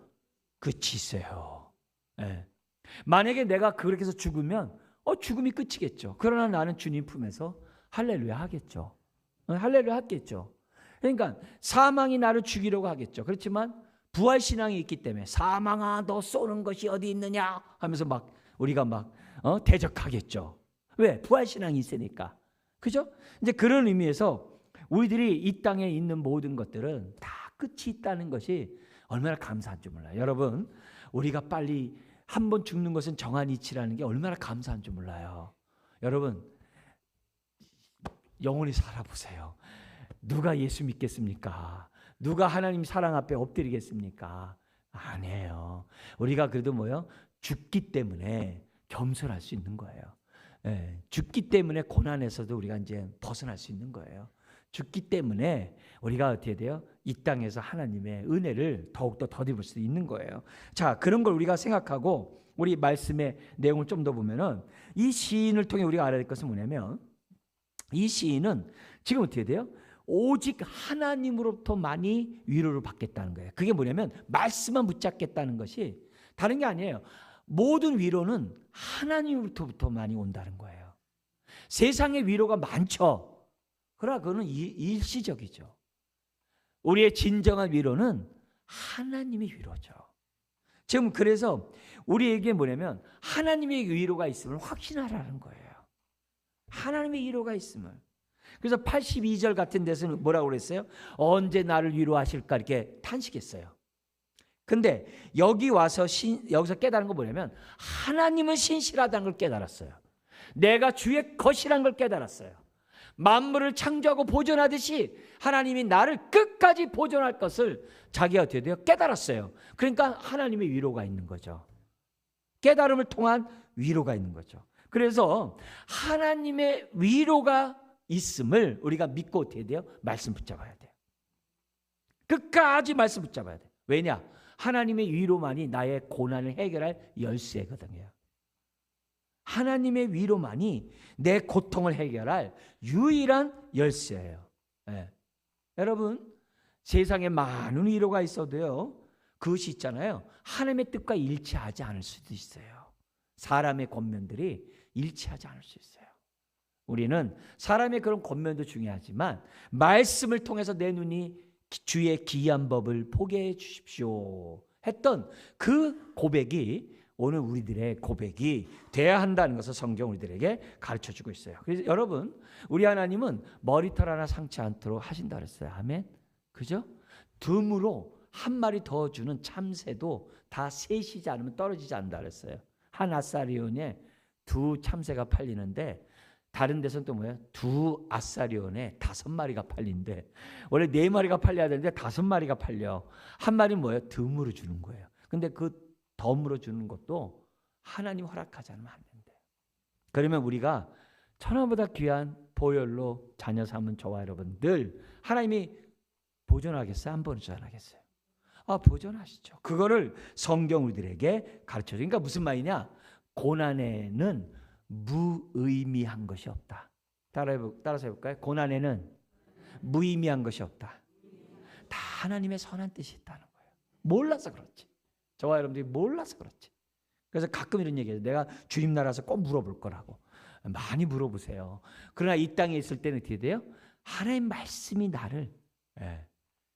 끝이 있어요. 예. 만약에 내가 그렇게 해서 죽으면 죽음이 끝이겠죠. 그러나 나는 주님 품에서 할렐루야 하겠죠. 할렐루야 하겠죠. 그러니까 사망이 나를 죽이려고 하겠죠. 그렇지만 부활신앙이 있기 때문에 사망아 너 쏘는 것이 어디 있느냐 하면서 막 우리가 막 대적하겠죠. 왜? 부활신앙이 있으니까. 그죠? 이제 그런 의미에서 우리들이 이 땅에 있는 모든 것들은 다 끝이 있다는 것이 얼마나 감사한 줄 몰라요. 여러분, 우리가 빨리 한 번 죽는 것은 정한 이치라는 게 얼마나 감사한 줄 몰라요. 여러분, 영원히 살아보세요. 누가 예수 믿겠습니까? 누가 하나님 사랑 앞에 엎드리겠습니까? 아니에요. 우리가 그래도 죽기 때문에 겸손할 수 있는 거예요. 예, 죽기 때문에 고난에서도 우리가 이제 벗어날 수 있는 거예요. 죽기 때문에 우리가 어떻게 돼요? 이 땅에서 하나님의 은혜를 더욱더 덧입을 수 있는 거예요. 자, 그런 걸 우리가 생각하고 우리 말씀의 내용을 좀 더 보면은 이 시인을 통해 우리가 알아야 될 것은 뭐냐면 이 시인은 지금 어떻게 돼요? 오직 하나님으로부터 많이 위로를 받겠다는 거예요. 그게 뭐냐면 말씀만 붙잡겠다는 것이 다른 게 아니에요. 모든 위로는 하나님으로부터 많이 온다는 거예요. 세상의 위로가 많죠. 그러나 그거는 일시적이죠. 우리의 진정한 위로는 하나님의 위로죠. 지금 그래서 우리에게 뭐냐면 하나님의 위로가 있음을 확신하라는 거예요. 하나님의 위로가 있음을. 그래서 82절 같은 데서는 뭐라고 그랬어요? 언제 나를 위로하실까 이렇게 탄식했어요. 근데 여기 와서 여기서 깨달은 건 뭐냐면 하나님은 신실하다는 걸 깨달았어요. 내가 주의 것이라는 걸 깨달았어요. 만물을 창조하고 보존하듯이 하나님이 나를 끝까지 보존할 것을 자기가 어떻게 돼요? 깨달았어요. 그러니까 하나님의 위로가 있는 거죠. 깨달음을 통한 위로가 있는 거죠. 그래서 하나님의 위로가 있음을 우리가 믿고 어떻게 돼요? 말씀 붙잡아야 돼요. 끝까지 말씀 붙잡아야 돼요. 왜냐? 하나님의 위로만이 나의 고난을 해결할 열쇠거든요. 하나님의 위로만이 내 고통을 해결할 유일한 열쇠예요. 네. 여러분, 세상에 많은 위로가 있어도요, 그것이 있잖아요. 하나님의 뜻과 일치하지 않을 수도 있어요. 사람의 권면들이 일치하지 않을 수 있어요. 우리는 사람의 그런 권면도 중요하지만 말씀을 통해서 내 눈이 주의 기이한 법을 보게 해 주십시오 했던 그 고백이 오늘 우리들의 고백이 돼야 한다는 것을 성경 우리들에게 가르쳐주고 있어요. 그래서 여러분, 우리 하나님은 머리털 하나 상치 않도록 하신다 그랬어요. 아멘. 그죠? 듬으로 한 마리 더 주는 참새도 다 셋이지 않으면 떨어지지 않는다 그랬어요. 한 아사리온에 두 참새가 팔리는데 다른 데서는 또 뭐예요? 두 아사리온에 5마리가 팔린대. 원래 4마리가 팔려야 되는데 5마리가 팔려. 한 마리는 뭐예요? 듬으로 주는 거예요. 근데 그 덤으로 주는 것도 하나님 허락하지 않으면 안 된대요. 그러면 우리가 천하보다 귀한 보혈로 자녀 삼은 저와 여러분들 하나님이 보존하겠어요? 안 보존하겠어요? 보존하시죠. 그거를 성경 우리들에게 가르쳐줘요. 그러니까 무슨 말이냐? 고난에는 무의미한 것이 없다. 따라서 해볼까요? 고난에는 무의미한 것이 없다. 다 하나님의 선한 뜻이 있다는 거예요. 몰라서 그렇지. 저와 여러분들이 몰라서 그렇지. 그래서 가끔 이런 얘기해요. 내가 주님 나라에서 꼭 물어볼 거라고. 많이 물어보세요. 그러나 이 땅에 있을 때는 어떻게 돼요? 하나님 말씀이 나를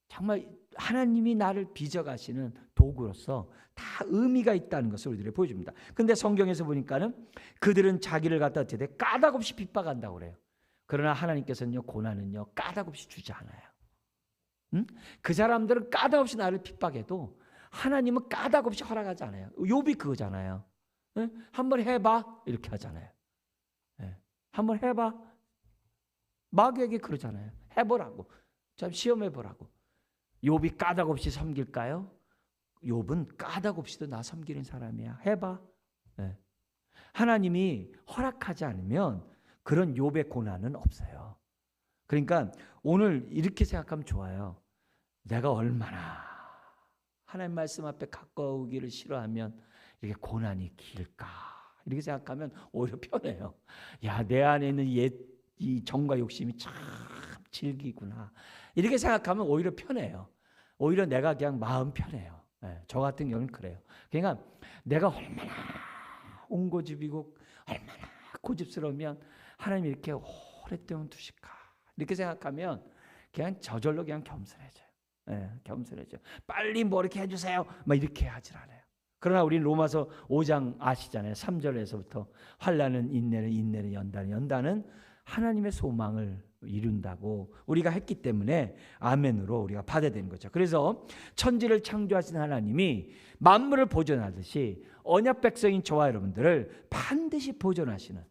정말 하나님이 나를 빚어가시는 도구로서 다 의미가 있다는 것을 우리들에게 보여줍니다. 근데 성경에서 보니까는 그들은 자기를 갖다 어떻게 돼? 까닭없이 핍박한다고 그래요. 그러나 하나님께서는요, 고난은요, 까닭없이 주지 않아요. 응? 그 사람들은 까닭없이 나를 핍박해도 하나님은 까닭없이 허락하지 않아요. 욥이 그거잖아요. 응? 한번 해봐 이렇게 하잖아요. 한번 해봐. 마귀에게 그러잖아요. 해보라고. 참 시험해보라고. 욥이 까닭 없이 섬길까요? 욥은 까닭 없이도 나 섬기는 사람이야. 해봐. 네. 하나님이 허락하지 않으면 그런 욥의 고난은 없어요. 그러니까 오늘 이렇게 생각하면 좋아요. 내가 얼마나 하나님 말씀 앞에 가까우기를 싫어하면 이렇게 고난이 길까? 이렇게 생각하면 오히려 편해요. 야, 내 안에 있는 이 정과 욕심이 참 질기구나. 이렇게 생각하면 오히려 편해요. 오히려 내가 그냥 마음 편해요. 네, 저 같은 경우는 그래요. 그러니까 내가 얼마나 옹고집이고 얼마나 고집스러우면 하나님이 이렇게 오랫동안 두실까? 이렇게 생각하면 그냥 저절로 그냥 겸손해져요. 네, 겸손해져요. 빨리 뭐 이렇게 해주세요. 막 이렇게 하질 않아요. 그러나 우리는 로마서 5장 아시잖아요. 3절에서부터 환난은 인내는, 인내는 연단은, 연단은 하나님의 소망을 이룬다고 우리가 했기 때문에 아멘으로 우리가 받아야 되는 거죠. 그래서 천지를 창조하신 하나님이 만물을 보존하듯이 언약 백성인 저와 여러분들을 반드시 보존하시는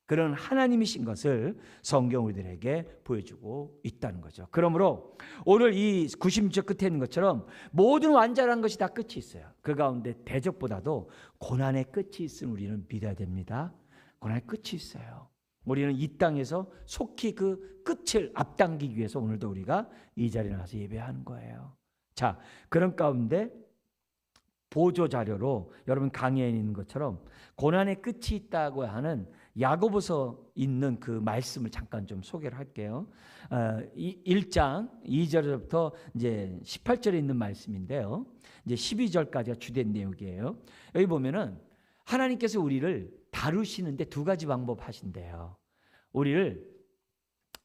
그런 하나님이신 것을 성경 우리들에게 보여주고 있다는 거죠. 그러므로 오늘 이 96절 끝에 있는 것처럼 모든 완전한 것이 다 끝이 있어요. 그 가운데 대적보다도 고난의 끝이 있음을 우리는 믿어야 됩니다. 고난의 끝이 있어요. 우리는 이 땅에서 속히 그 끝을 앞당기기 위해서 오늘도 우리가 이 자리에 나와서 예배하는 거예요. 자, 그런 가운데 보조 자료로 여러분 강의에 있는 것처럼 고난의 끝이 있다고 하는 야고보서 있는 그 말씀을 잠깐 좀 소개를 할게요. 1장 2절부터 이제 18절에 있는 말씀인데요. 이제 12절까지가 주된 내용이에요. 여기 보면은 하나님께서 우리를 다루시는데 두 가지 방법 하신대요. 우리를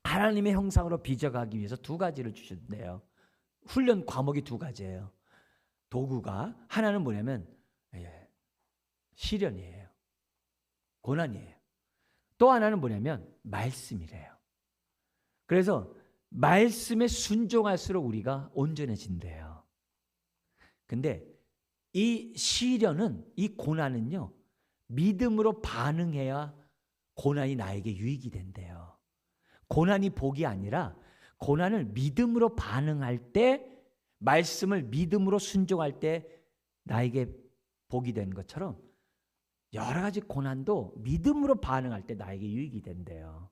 하나님의 형상으로 빚어가기 위해서 두 가지를 주신대요. 훈련 과목이 두 가지예요. 도구가 하나는 뭐냐면 시련이에요. 고난이에요. 또 하나는 뭐냐면 말씀이래요. 그래서 말씀에 순종할수록 우리가 온전해진대요. 근데 이 시련은, 이 고난은요, 믿음으로 반응해야 고난이 나에게 유익이 된대요. 고난이 복이 아니라 고난을 믿음으로 반응할 때, 말씀을 믿음으로 순종할 때 나에게 복이 되는 것처럼 여러 가지 고난도 믿음으로 반응할 때 나에게 유익이 된대요.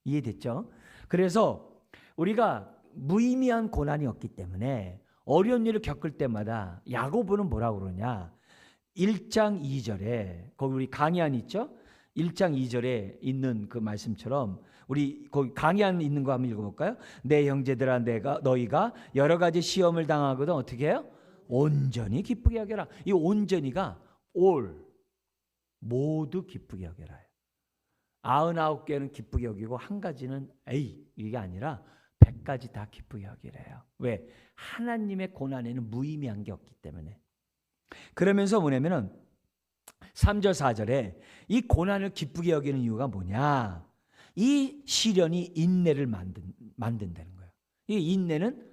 이해됐죠? 그래서 우리가 무의미한 고난이 없기 때문에 어려운 일을 겪을 때마다 야고보는 뭐라고 그러냐? 1장 2절에 거기 우리 강의안 있죠? 1장 2절에 있는 그 말씀처럼 우리 거기 강의안 있는 거 한번 읽어볼까요? 내 형제들아 너희가 여러 가지 시험을 당하거든 어떻게 해요? 온전히 기쁘게 여겨라. 이 온전히가 all 모두 기쁘게 여겨라. 99개는 기쁘게 여기고 한 가지는 에이 이게 아니라 100가지 다 기쁘게 여기래요. 왜? 하나님의 고난에는 무의미한 게 없기 때문에. 그러면서 뭐냐면은 3절 4절에 이 고난을 기쁘게 여기는 이유가 뭐냐? 이 시련이 인내를 만든다는 거예요. 이 인내는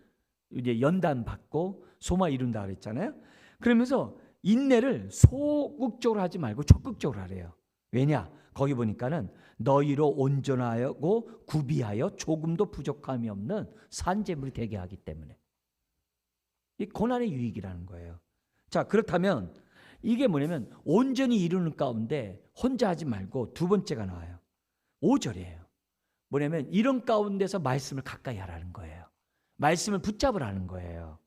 이제 연단 받고 소망 이룬다 그랬잖아요. 그러면서 인내를 소극적으로 하지 말고 적극적으로 하래요. 왜냐? 거기 보니까는 너희로 온전하고 구비하여 조금도 부족함이 없는 산재물이 되게 하기 때문에. 이 고난의 유익이라는 거예요. 자, 그렇다면 이게 뭐냐면 온전히 이루는 가운데 혼자 하지 말고 두 번째가 나와요. 5절이에요. 뭐냐면 이런 가운데서 말씀을 가까이 하라는 거예요. 말씀을 붙잡으라는 거예요.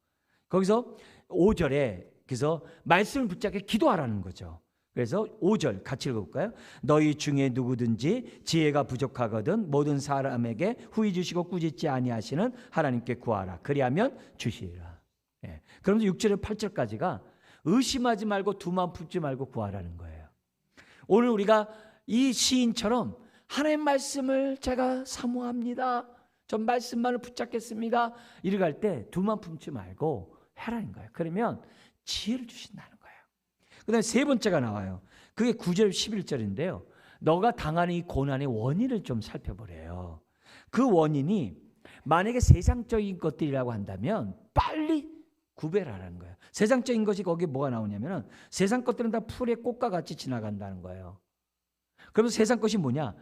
거기서 5절에 그래서 말씀을 붙잡게 기도하라는 거죠. 그래서 5절 같이 읽어볼까요? 너희 중에 누구든지 지혜가 부족하거든 모든 사람에게 후히 주시고 꾸짖지 아니하시는 하나님께 구하라. 그리하면 주시리라. 예. 그러면서 6절에서 8절까지가 의심하지 말고 두 마음 품지 말고 구하라는 거예요. 오늘 우리가 이 시인처럼 하나님 말씀을 제가 사모합니다. 전 말씀만을 붙잡겠습니다. 이렇게 할 때 두 마음 품지 말고 해라는 거예요. 그러면 지혜를 주신다는 거예요. 그 다음에 세 번째가 나와요. 그게 9절 11절인데요. 너가 당하는 이 고난의 원인을 좀 살펴보래요. 그 원인이 만약에 세상적인 것들이라고 한다면 빨리 구별하라는 거예요. 세상적인 것이 거기에 뭐가 나오냐면 세상 것들은 다 풀의 꽃과 같이 지나간다는 거예요. 그러면 세상 것이 뭐냐?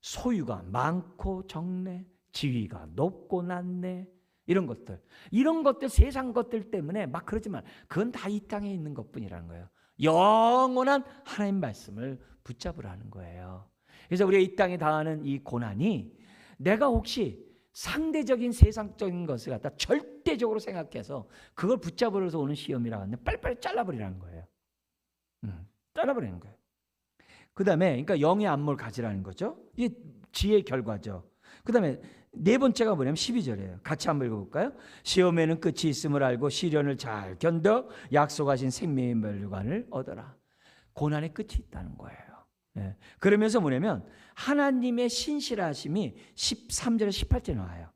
소유가 많고 적네, 지위가 높고 낮네. 이런 것들 세상 것들 때문에 막 그러지만 그건 다 이 땅에 있는 것뿐이라는 거예요. 영원한 하나님 말씀을 붙잡으라는 거예요. 그래서 우리가 이 땅에 당하는 이 고난이 내가 혹시 상대적인 세상적인 것을 갖다 절대적으로 생각해서 그걸 붙잡으려서 오는 시험이라고 하는데 빨리빨리 잘라버리라는 거예요. 잘라버리는 거예요. 그 다음에 그러니까 영의 안목을 가지라는 거죠. 이게 지혜의 결과죠. 그 다음에 네 번째가 뭐냐면 12절이에요. 같이 한번 읽어볼까요? 시험에는 끝이 있음을 알고 시련을 잘 견뎌 약속하신 생명의 멸관을 얻어라. 고난의 끝이 있다는 거예요. 예. 그러면서 뭐냐면 하나님의 신실하심이 13절에 18절에 나와요.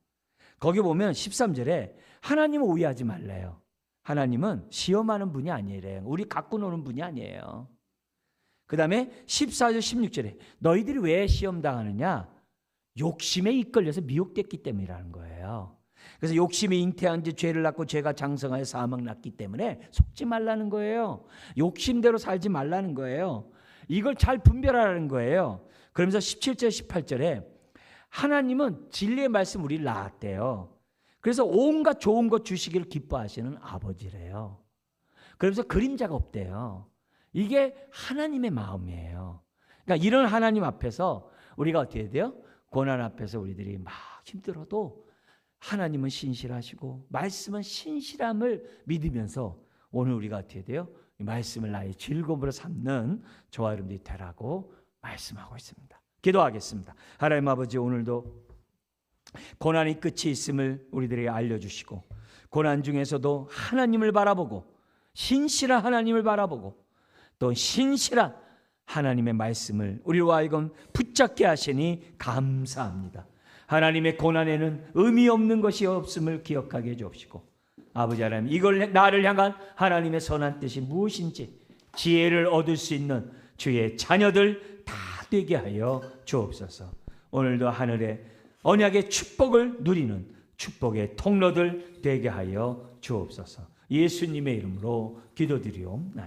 거기 보면 13절에 하나님을 오해하지 말래요. 하나님은 시험하는 분이 아니래요. 우리 갖고 노는 분이 아니에요. 그 다음에 14절 16절에 너희들이 왜 시험당하느냐? 욕심에 이끌려서 미혹됐기 때문이라는 거예요. 그래서 욕심이 잉태한 지 죄를 낳고 죄가 장성하여 사망 낳기 때문에 속지 말라는 거예요. 욕심대로 살지 말라는 거예요. 이걸 잘 분별하라는 거예요. 그러면서 17절 18절에 하나님은 진리의 말씀 우리를 낳았대요. 그래서 온갖 좋은 것 주시기를 기뻐하시는 아버지래요. 그러면서 그림자가 없대요. 이게 하나님의 마음이에요. 그러니까 이런 하나님 앞에서 우리가 어떻게 해야 돼요? 고난 앞에서 우리들이 막 힘들어도 하나님은 신실하시고 말씀은 신실함을 믿으면서 오늘 우리가 어떻게 해야 돼요? 이 말씀을 나의 즐거움으로 삼는 저와 여러분들이 되라고 말씀하고 있습니다. 기도하겠습니다. 하나님 아버지, 오늘도 고난의 끝이 있음을 우리들에게 알려주시고 고난 중에서도 하나님을 바라보고 신실한 하나님을 바라보고 또 신실한 하나님의 말씀을 우리로 하여금 붙잡게 하시니 감사합니다. 하나님의 고난에는 의미 없는 것이 없음을 기억하게 해주옵시고 아버지 하나님, 이걸 나를 향한 하나님의 선한 뜻이 무엇인지 지혜를 얻을 수 있는 주의 자녀들 다 되게 하여 주옵소서. 오늘도 하늘의 언약의 축복을 누리는 축복의 통로들 되게 하여 주옵소서. 예수님의 이름으로 기도드리옵나이다.